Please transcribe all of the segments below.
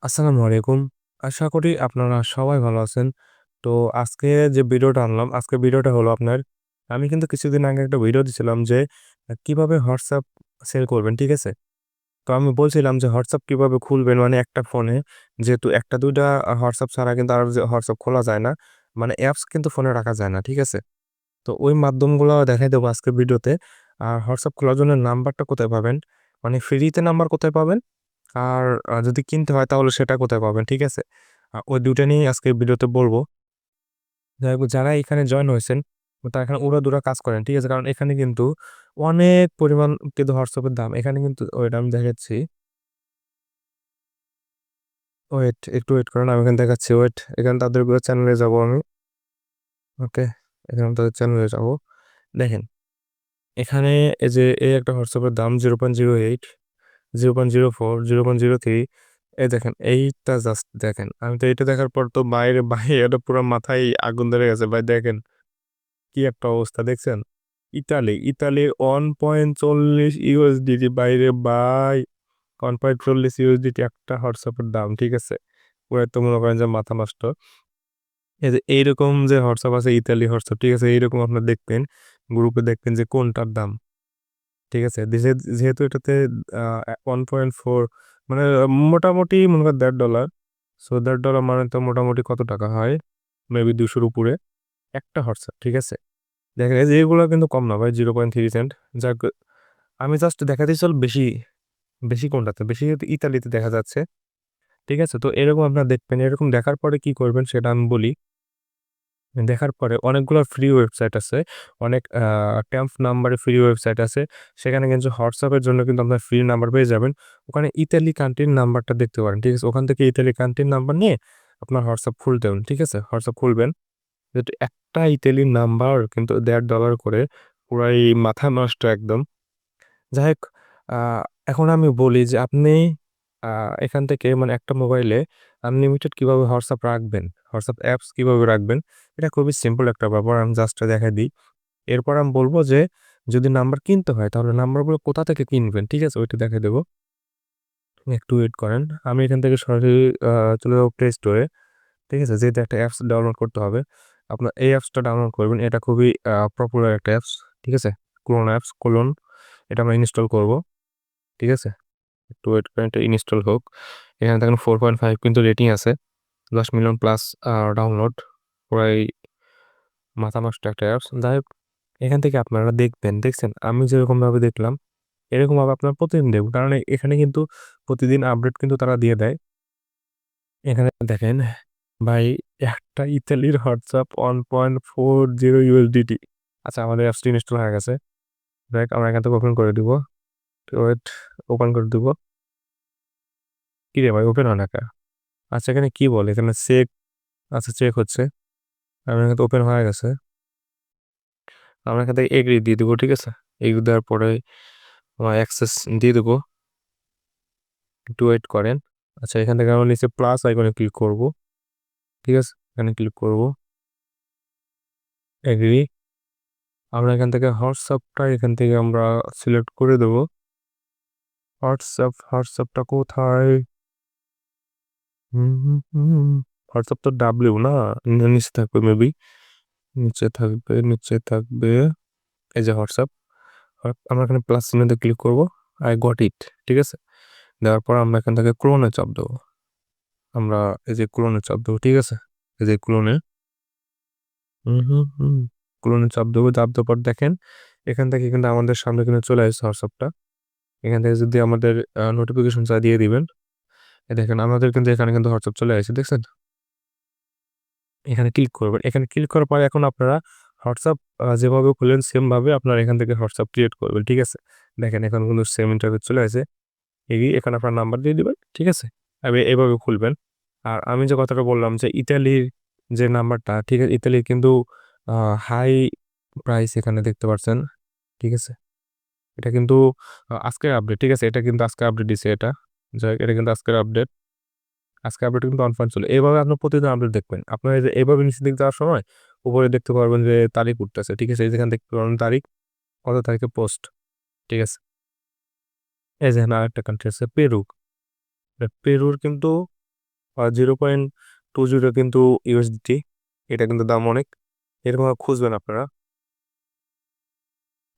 আসসালামু আলাইকুম। আশা করি আপনারা সবাই ভালো আছেন। তো আজকে যে ভিডিওটা আনলাম, আজকের ভিডিওটা হলো আপনার আমি কিন্তু কিছুদিন আগে একটা ভিডিও দিছিলাম যে কিভাবে WhatsApp সেল করবেন, ঠিক আছে? তো আমি বলছিলাম যে WhatsApp কিভাবে খুলবেন মানে একটা ফোনে যেহেতু ১টা ২টা WhatsApp ছাড়া কিন্তু আর যে WhatsApp খোলা যায় না। মানে অ্যাপস কিন্তু ফোনে রাখা যায় না, ঠিক আছে? তো ওই মাধ্যমগুলো দেখাই দেবো আজকের ভিডিওতে। আর WhatsApp খোলার জন্য নাম্বারটা কোথায় পাবেন? মানে ফ্রিতে নাম্বার কোথায় পাবেন? আর যদি কিনতে হয় তাহলে সেটা কোথায় পাবেন, ঠিক আছে? ওই ২ টা নিয়েই আজকে ভিডিওতে বলবো। যাই হোক যারা এখানে জয়েন হয়েছেন তারা এখানে উড়াধুরা কাজ করেন, ঠিক আছে? কারণ এখানে কিন্তু অনেক পরিমাণ কিন্তু WhatsApp এর দাম। এখানে কিন্তু ওয়েট আমি দেখাচ্ছি। ওয়েট একটু ওয়েট করেন আমি এখানে দেখাচ্ছি ওয়েট। এখানে তাদের চ্যানেলে যাবো আমি। ওকে। এখানে তাদের চ্যানেলে যাবো। দেখেন এখানে এই যে এই একটা WhatsApp এর দাম 0.08, 0.04, 0.03 এই দেখেন এইটা জাস্ট দেখেন। আমি তো এটা দেখার পর তো বাইরে এটা পুরো মাথায় আগুন ধরে গেছে ভাই দেখেন। কি একটা অবস্থা দেখছেন? ইতালি 1.40 ইউএসডিটি বাইরে ভাই 1.40 ইউএসডিটি একটা WhatsApp এর দাম, ঠিক আছে? পুরো তো মনে করেন যে মাথা নষ্ট। এই যে এইরকম যে WhatsApp আছে ইতালি WhatsApp, ঠিক আছে? এইরকম আপনার দেখবেন গ্রুপে দেখবেন যে কোনটার দাম, ঠিক আছে? যেহেতু এটাতে $1.4 মানে মোটামুটি মনে করেন $1.5 সো $1.5 মানে তো মোটামুটি কত টাকা হয়? মেবি 200-র উপরে একটা হোয়াটসঅ্যাপ, ঠিক আছে? দেখেন এই যে এগুলো কিন্তু কম না ভাই 0.3 সেন্ট। যাক আমি জাস্ট দেখাতে চল বেশি, বেশি কোনটাতে? বেশি ইতালিতে দেখা যাচ্ছে, ঠিক আছে? তো এরকম আপনারা দেখবেন। এরকম দেখার পরে কি করবেন সেটা আমি বলি। দেখার পরে অনেকগুলো ফ্রি ওয়েবসাইট আছে। অনেক ট্যাম্প নাম্বারে ফ্রি ওয়েবসাইট আছে। সেখানে কিন্তু WhatsApp এর জন্য কিন্তু আপনার ফ্রি নাম্বার পেয়ে যাবেন। ওখানে ইতালি কান্ট্রির নাম্বারটা দেখতে পারেন, ঠিক আছে? ওখান থেকে ইতালি কান্ট্রির নাম্বার নিয়ে আপনার WhatsApp খুলতে হবে, ঠিক আছে? WhatsApp খুলবেন। যেহেতু একটা ইতালির নাম্বার কিন্তু $1.5 করে পুরাই মাথা নষ্ট একদম। যাই হোক আ এখন আমি বলি যে আপনি আ এখান থেকে মানে একটা মোবাইলে আনলিমিটেড কিভাবে WhatsApp রাখবেন, WhatsApp অ্যাপস কিভাবে রাখবেন, এটা খুবই সিম্পল একটা ব্যাপার। আমি জাস্ট দেখাই দিই। এরপর আমি বলব যে যদি নাম্বার কিনতে হয় তাহলে নাম্বারগুলো কোথা থেকে কিনবেন, ঠিক আছে? ওইটা দেখাই দেব। একটু ওয়েট করেন। আমি এখান থেকে সরাসরি আ চলে যাব প্লে স্টোরে, ঠিক আছে? যেহেতু একটা অ্যাপস ডাউনলোড করতে হবে। আপনার এই অ্যাপসটা ডাউনলোড করবেন। এটা খুবই পপুলার একটা অ্যাপস, ঠিক আছে? Clone apps, clone. এটা আমরা ইনস্টল করব, ঠিক আছে? একটু ওয়েট করেন এটা ইনস্টল হোক। এখানে দেখেন 4.5 কিন্তু রেটিং আছে। 10 মিলিয়ন প্লাস ডাউনলোড। পুরাই মাথা নষ্ট একটা অ্যাপস। যাই হোক এখান থেকে আপনারা দেখবেন, দেখছেন? আমি যেরকমভাবে দেখলাম এরকমভাবে আপনারা প্রতিদিন দেখবেন। কারণ এখানে কিন্তু প্রতিদিন আপডেট কিন্তু তারা দিয়ে দেয়। এখানে দেখেন ভাই একটা ইতালির WhatsApp 1.40 ইউএসডিটি। আচ্ছা আমাদের অ্যাপসটি ইনস্টল হয়ে গেছে। দেখ আমরা এখান থেকে ওপেন করে দিব। ওয়েট ওপেন করে দিব। কিরে ভাই ওপেন হয় না কে? আচ্ছা এখানে কি বলে? এখানে চেক আচ্ছা চেক হচ্ছে। আমার এখানে ওপেন হয়ে গেছে। আমরা এখান থেকে এগ্রি দিয়ে দিব, ঠিক আছে? এগ্রি দেওয়ার পরে আমার অ্যাক্সেস দিয়ে দেবো। একটু ওয়েট করেন। আচ্ছা এখান থেকে আমরা নিচে প্লাস আইকনে ক্লিক করব, ঠিক আছে? এখানে ক্লিক করব। এগ্রি। আমরা এখান থেকে হোয়াটসঅ্যাপটা এখান থেকে আমরা সিলেক্ট করে দেব। হোয়াটসঅ্যাপটা কোথায়? হুম, হুম, হুম। হোয়াটসঅ্যাপ তো ডাব্লিউ না? নিচে থাকবে মেবি। নিচে থাকবে। এই যে হোয়াটসঅ্যাপ। আমরা এখানে প্লাস চিহ্নতে ক্লিক করব। আই গট ইট, ঠিক আছে? দেওয়ার পর আমরা এখান থেকে ক্লোনে চাপ দেবো। আমরা এই যে ক্লোনে চাপ দেবো, ঠিক আছে? এই যে ক্লোনে হুম, হুম, হুম। ক্লোনে চাপ দেবো। চাপ দেওয়ার পর দেখেন এখান থেকে কিন্তু আমাদের সামনে কিন্তু চলে আসছে হোয়াটসঅ্যাপটা। এখান থেকে যদি আমাদের নোটিফিকেশন দিয়ে দিবেন। দেখেন আমাদের কিন্তু এখানে কিন্তু হোয়াটসঅ্যাপ চলে আসছে, দেখছেন? এখানে ক্লিক করবেন। এখানে ক্লিক করার পরে এখন আপনারা হোয়াটসঅ্যাপ যেভাবে খুললেন সেম ভাবে আপনারা এখান থেকে হোয়াটসঅ্যাপ ক্রিয়েট করবেন, ঠিক আছে? দেখেন এখন কিন্তু সেম ইন্টারফেস চলে আসে। এখানে আপনার নাম্বার দিয়ে দিবেন, ঠিক আছে? এভাবে খুলবেন। আর আমি যে কথাটা বললাম যে ইতালির যে নাম্বারটা, ঠিক আছে? ইতালির কিন্তু হাই প্রাইস এখানে দেখতে পাচ্ছেন, ঠিক আছে? এটা কিন্তু আজকের আপডেট, ঠিক আছে? এটা কিন্তু আজকে আপডেট দিছে এটা। যাই হোক এটা কিন্তু আজকের আপডেট। আজকে আপডেট কিন্তু অন পয়েন্ট ছিল। এভাবে আপনি প্রতিদিন আপডেট দেখবেন। আপনার এই যে এভাবে নিচের দিকে যাওয়ার সময় উপরে দেখতে পারবেন যে তারিখ উঠতেছে, ঠিক আছে? এই যেখানে দেখতে পারবেন তারিখ, কত তারিখে পোস্ট, ঠিক আছে? এই যে আরেকটা কান্ট্রি আছে পেরু। পেরুর কিন্তু 0.20 কিন্তু ইউএসডিটি, এটা কিন্তু দাম অনেক। এরকম খুঁজবেন আপনারা।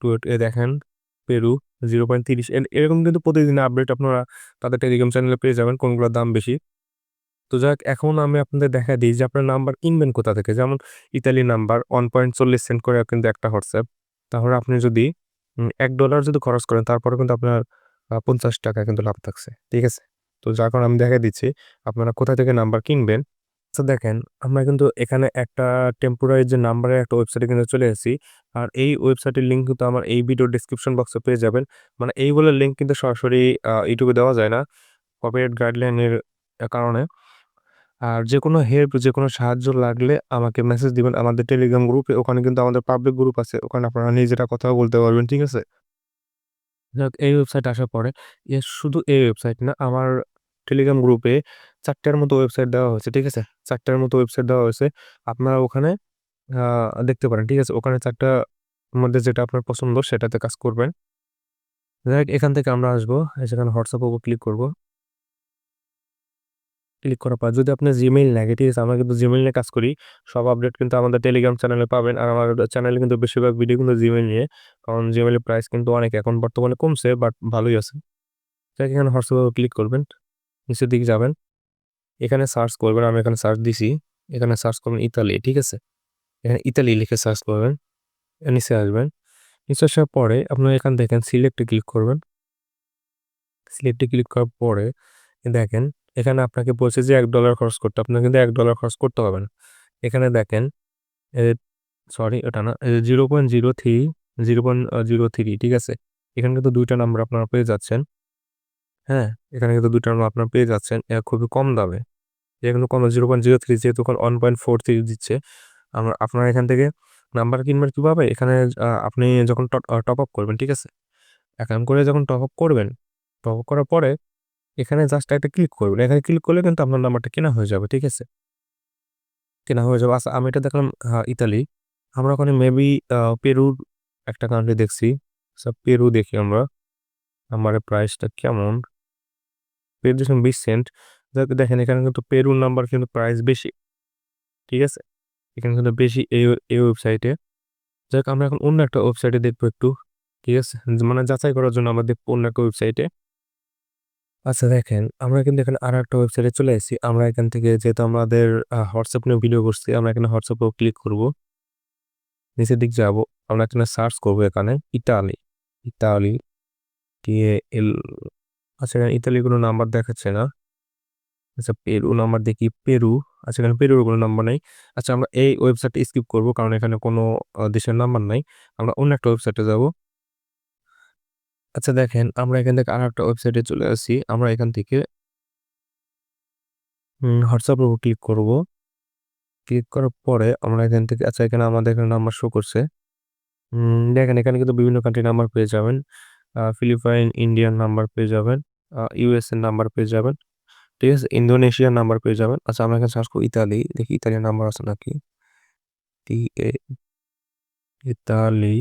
টু এ দেখেন পেরু 0.30, এরকম কিন্তু প্রতিদিন আপডেট আপনারা তাদের টেলিগ্রাম চ্যানেলে পেয়ে যাবেন কোনগুলোর দাম বেশি। তো যাক, এখন আমি আপনাদের দেখা দিই যে আপনার নাম্বার কিনবেন কোথা থেকে। যেমন ইতালি নাম্বার 1.40 সেন্ট করে কিন্তু একটা হোয়াটসঅ্যাপ। তাহলে আপনি যদি $1 যদি খরচ করেন, তারপরে কিন্তু আপনার 50 টাকা কিন্তু লাভ থাকছে, ঠিক আছে? তো যার কারণে আমি দেখা দিচ্ছি আপনারা কোথা থেকে নাম্বার কিনবেন। তো দেখেন, আমরা কিন্তু এখানে একটা টেম্পোরারি যে নাম্বারের একটা ওয়েবসাইটে কিন্তু চলে এসেছি। আর এই ওয়েবসাইটের লিঙ্ক কিন্তু আমার এই ভিডিও ডেসক্রিপশন বক্সে পেয়ে যাবেন। মানে এইগুলোর লিঙ্ক কিন্তু সরাসরি ইউটিউবে দেওয়া যায় না, কপিরাইট গাইডলাইনের কারণে। আর যেকোনো হেল্প, যেকোনো সাহায্য লাগলে আমাকে মেসেজ দিবেন আমাদের টেলিগ্রাম গ্রুপে। ওখানে কিন্তু আমাদের পাবলিক গ্রুপ আছে। ওখানে আপনারা নিজেরা কথাও বলতে পারবেন, ঠিক আছে? যাক, এই ওয়েবসাইটে আসার পরে শুধু এই ওয়েবসাইট না, আমার টেলিগ্রাম গ্রুপে ৪ টার মতো ওয়েবসাইট দেওয়া হয়েছে, ঠিক আছে? ৪ টার মতো ওয়েবসাইট দেওয়া হয়েছে। আপনারা ওখানে দেখতে পারেন, ঠিক আছে? ওখানে ৪ টার মধ্যে যেটা আপনার পছন্দ সেটাতে কাজ করবেন। যাই হোক, এখান থেকে আমরা আসবো, সেখানে হোয়াটসঅ্যাপ উপর ক্লিক করব। ক্লিক করার পর যদি আপনার জিমেইল লাগে, ঠিক আছে? আমরা কিন্তু জিমেইল নিয়ে কাজ করি। সব আপডেট কিন্তু আমাদের টেলিগ্রাম চ্যানেলে পাবেন। আর আমার চ্যানেলে কিন্তু বেশিরভাগ ভিডিও কিন্তু জিমেইল নিয়ে। কারণ জিমেইলের প্রাইস কিন্তু অনেক এখন বর্তমানে কমছে, বাট ভালোই আছে। তো এখানে হোয়াটসঅ্যাপ উপর ক্লিক করবেন। নিচের দিকে যাবেন। এখানে সার্চ করবেন। আমি এখানে সার্চ দিছি। এখানে সার্চ করবেন ইতালি, ঠিক আছে? এখানে ইতালি লিখে সার্চ করবেন। নিচে আসবেন। নিচে আসার পরে আপনারা এখান দেখেন সিলেক্টে ক্লিক করবেন। সিলেক্টে ক্লিক করার পরে দেখেন এখানে আপনাকে বলছে যে $1 খরচ করতে। আপনার কিন্তু $1 খরচ করতে হবে না। এখানে দেখেন এ সরি, এটা না, 0.03, 0.03, ঠিক আছে? এখানে কিন্তু ২ টা নাম্বার আপনারা পেয়ে যাচ্ছেন। হ্যাঁ? এখানে কিন্তু ২ টা নাম্বার আপনারা পেয়ে যাচ্ছেন খুবই কম দামে। এটা কিন্তু কম 0.03, যেহেতু এখন 1.43 দিচ্ছে। আপনারা এখান থেকে নাম্বার কিনবেন কিভাবে? এখানে আপনি যখন টপ আপ করবেন, ঠিক আছে? অ্যাকাউন্ট করে যখন টপ আপ করবেন, টপ আপ করার পরে এখানে জাস্ট একটা ক্লিক করবেন। এখানে ক্লিক করলে কিন্তু আপনার নাম্বারটা কেনা হয়ে যাবে, ঠিক আছে? কেনা হয়ে যাবে। আচ্ছা, আমি এটা দেখলাম ইতালি। আমরা ওখানে মেবি পেরুর একটা কান্ট্রি দেখছি। আচ্ছা, পেরু দেখি আমরা। নাম্বারের প্রাইসটা কেমন? পেরু দেখলাম 20 সেন্ট। দেখেন এখানে কিন্তু পেরুর নাম্বার কিন্তু প্রাইস বেশি, ঠিক আছে? এখানে কিন্তু বেশি এই ওয়েবসাইটে। যাক, আমরা এখন অন্য একটা ওয়েবসাইটে দেখবো একটু, ঠিক আছে? মানে যাচাই করার জন্য আমরা দেখবো অন্য একটা ওয়েবসাইটে। আচ্ছা দেখেন, আমরা কিন্তু এখানে আরেকটা ওয়েবসাইটে চলে এসেছি। আমরা এখান থেকে যেহেতু আমাদের হোয়াটসঅ্যাপ নিয়ে ভিডিও করছি, আমরা এখানে হোয়াটসঅ্যাপেও ক্লিক করব। নিচের দিক যাব। আমরা এখানে সার্চ করব এখানে ইতালি। Italy, TAL। আচ্ছা, এখানে ইতালির কোনো নাম্বার দেখাচ্ছে না। আচ্ছা, পেরু নাম্বার দেখি, পেরু। আচ্ছা, এখানে পেরুর কোনো নাম্বার নাই। আচ্ছা, আমরা এই ওয়েবসাইটটা স্কিপ করব, কারণ এখানে কোনো দেশের নাম্বার নাই। আমরা অন্য একটা ওয়েবসাইটে যাব। আচ্ছা দেখেন, আমরা এখান থেকে আরেকটা ওয়েবসাইটে চলে আসি। আমরা এখান থেকে হোয়াটসঅ্যাপের উপর ক্লিক করব। ক্লিক করার পরে আমরা এখান থেকে, আচ্ছা, এখানে আমাদের এখানে নাম্বার শো করছে। দেখেন এখানে কিন্তু বিভিন্ন কান্ট্রির নাম্বার পেয়ে যাবেন। ফিলিপাইন, ইন্ডিয়ান নাম্বার পেয়ে যাবেন। ইউএস এর নাম্বার পেয়ে যাবেন, ঠিক আছে? ইন্দোনেশিয়ার নাম্বার পেয়ে যাবেন। আচ্ছা, আমরা এখানে সার্চ করি ইতালি, দেখি ইতালির নাম্বার আছে নাকি। টি ইতালি।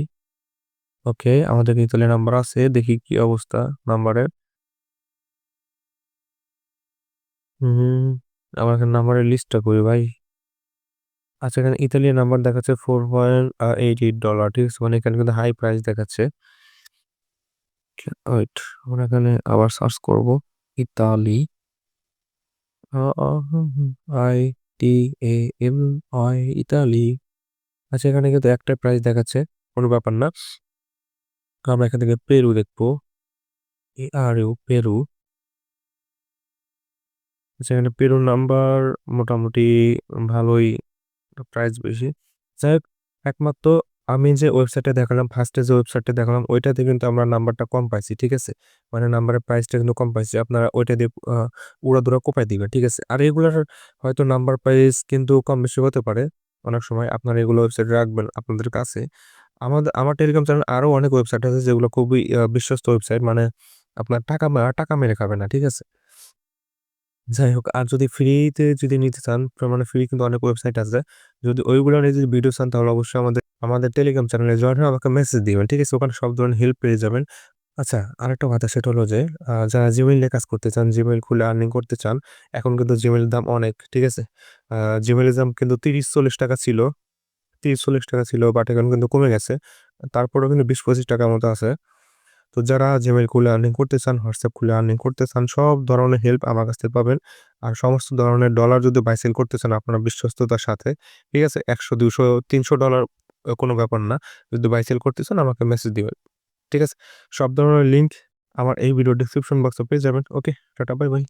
ওকে, আমাদের ইতালির নাম্বার আছে, দেখি কি অবস্থা নাম্বারের। হুম আমার এখানে নাম্বারের লিস্টটা করি ভাই। আচ্ছা, এখানে ইতালির নাম্বার দেখাচ্ছে $4.88, ঠিক আছে? মানে এখানে কিন্তু হাই প্রাইস দেখাচ্ছে। ওয়েট, আমরা এখানে আবার সার্চ করব ইতালি। ITALI, Italy. আচ্ছা, এখানে কিন্তু একটা প্রাইস দেখাচ্ছে, কোনো ব্যাপার না। তো আমরা এখান থেকে পেরু দেখবো। পেরু। আচ্ছা, এখানে পেরুর নাম্বার মোটামুটি ভালোই, প্রাইস বেশি। যাই হোক, একমাত্র আমি যে ওয়েবসাইটে দেখালাম, ফার্স্টে যে ওয়েবসাইটটা দেখালাম, ওইটাতে কিন্তু আমরা নাম্বারটা কম পাইছি, ঠিক আছে? মানে নাম্বারের প্রাইসটা কিন্তু কম পাইছি। আপনারা ওইটা দিয়ে উড়াধুরা কোপায় দিবেন, ঠিক আছে? আর এগুলোর হয়তো নাম্বার প্রাইস কিন্তু কম বেশি হতে পারে অনেক সময়। আপনারা এগুলো ওয়েবসাইট রাখবেন আপনাদের কাছে। আমার টেলিগ্রাম চ্যানেল আরো অনেক ওয়েবসাইট আছে যেগুলো খুবই বিশ্বস্ত ওয়েবসাইট। মানে আপনার টাকা মেরে খাবে না, ঠিক আছে? যাই হোক, আর যদি ফ্রিতে যদি নিতে চান, মানে ফ্রি কিন্তু অনেক ওয়েবসাইট আছে। যদি ওইগুলো নিয়ে যদি ভিডিও চান, তাহলে অবশ্যই আমাদের টেলিগ্রাম চ্যানেলে জয়েন হয়ে আমাকে মেসেজ দিবেন, ঠিক আছে? ওখানে সব ধরনের হেল্প পেয়ে যাবেন। আচ্ছা, আরেকটা কথা সেটা হলো যে যারা Gmail নিয়ে কাজ করতে চান, Gmail খুলে আর্নিং করতে চান, এখন কিন্তু Gmail এর দাম অনেক। ঠিক আছে? Gmail এর দাম কিন্তু ৳৩০-৪০ ছিল। ৳৩০-৪০ ছিল বাট এখন কিন্তু কমে গেছে। তারপরেও কিন্তু ৳২০-৳২৫ মতো আছে। তো যারা Gmail খুলে আর্নিং করতে চান, WhatsApp খুলে আর্নিং করতে চান, সব ধরনের হেল্প আমার কাছ থেকে পাবেন। আর সমস্ত ধরনের ডলার যদি বাই সেল করতে চান আপনার বিশ্বস্ততার সাথে, ঠিক আছে? $১০০, $২০০, $৩০০ কোনো ব্যাপার না। যদি বাই সেল করতে চান আমাকে মেসেজ দিবেন। ঠিক আছে? সব ধরনের লিঙ্ক আমার এই ভিডিও ডেসক্রিপশন বক্সে পেয়ে যাবেন। ওকে, টাটা বাই বাই।